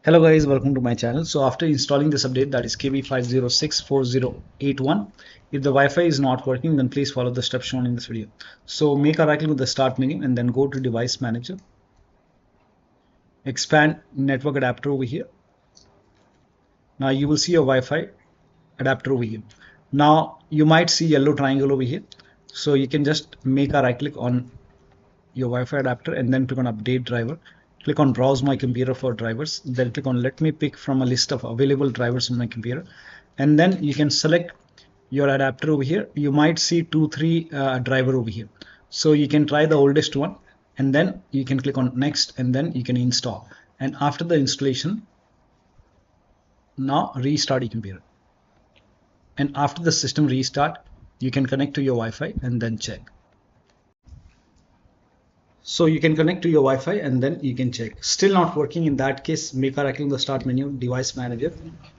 Hello guys, welcome to my channel. So after installing this update, that is KB5064081, if the Wi-Fi is not working, then please follow the steps shown in this video. So make a right click with the start menu and then go to device manager. Expand network adapter over here. Now you will see your Wi-Fi adapter over here. Now you might see yellow triangle over here. So you can just make a right click on your Wi-Fi adapter and then click on update driver. Click on browse my computer for drivers, then click on let me pick from a list of available drivers on my computer, and then you can select your adapter over here. You might see 2-3 driver over here, so you can try the oldest one and then you can click on next and then you can install. And after the installation, now restart your computer, and after the system restart you can connect to your Wi-Fi and then check. So you can connect to your Wi-Fi and then you can check. Still not working. In that case, make a right click on the start menu, device manager,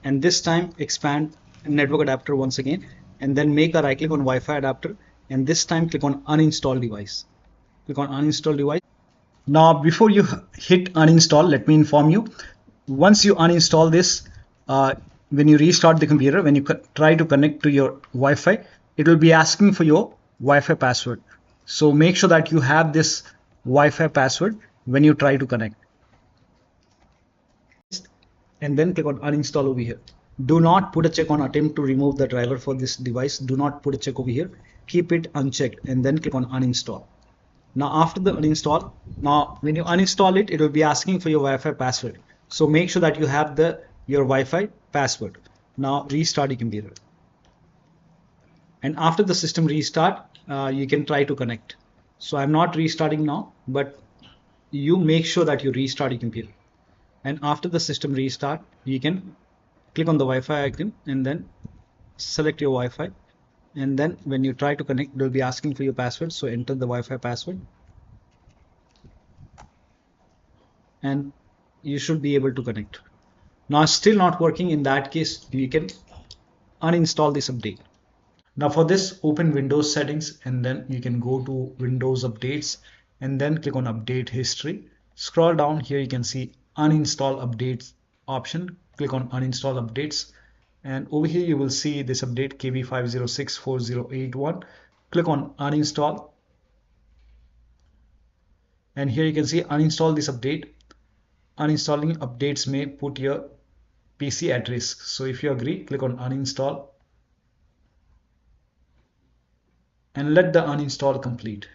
and this time expand network adapter once again, and then make a right click on Wi-Fi adapter, and this time click on uninstall device. Click on uninstall device. Now before you hit uninstall, let me inform you, once you uninstall this, when you restart the computer, when you try to connect to your Wi-Fi, it will be asking for your Wi-Fi password. So make sure that you have this Wi-Fi password when you try to connect, and then click on uninstall over here. Do not put a check on attempt to remove the driver for this device. Do not put a check over here. Keep it unchecked and then click on uninstall. Now after the uninstall, now when you uninstall it, it will be asking for your Wi-Fi password. So make sure that you have your Wi-Fi password. Now restart your computer, and after the system restart, you can try to connect. So I'm not restarting now, but you make sure that you restart your computer. And after the system restart, you can click on the Wi-Fi icon and then select your Wi-Fi. And then when you try to connect, it will be asking for your password. So enter the Wi-Fi password, and you should be able to connect. Now still not working. In that case, you can uninstall this update. Now for this, open Windows settings and then you can go to Windows updates and then click on update history. Scroll down here, you can see uninstall updates option. Click on uninstall updates, and over here you will see this update KB5064081. Click on uninstall, and here you can see uninstall this update. Uninstalling updates may put your PC at risk. So if you agree, click on uninstall and let the uninstall complete.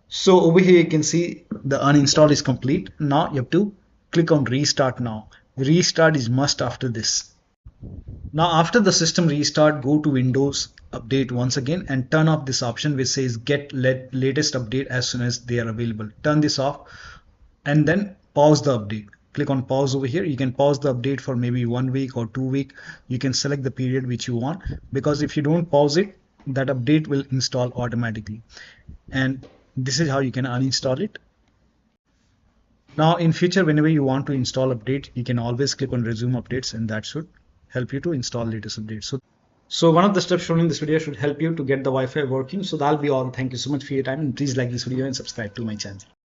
So over here you can see the uninstall is complete. Now you have to click on restart now. Restart is must after this. Now after the system restart, go to Windows update once again and turn off this option which says get latest update as soon as they are available. Turn this off and then pause the update. Click on pause over here. You can pause the update for maybe 1 week or 2 weeks. You can select the period which you want, because if you don't pause it, that update will install automatically. And this is how you can uninstall it. Now in future, whenever you want to install update, you can always click on resume updates, and that should help you to install latest updates. So one of the steps shown in this video should help you to get the Wi-Fi working. So that'll be all. Thank you so much for your time, and please like this video and subscribe to my channel.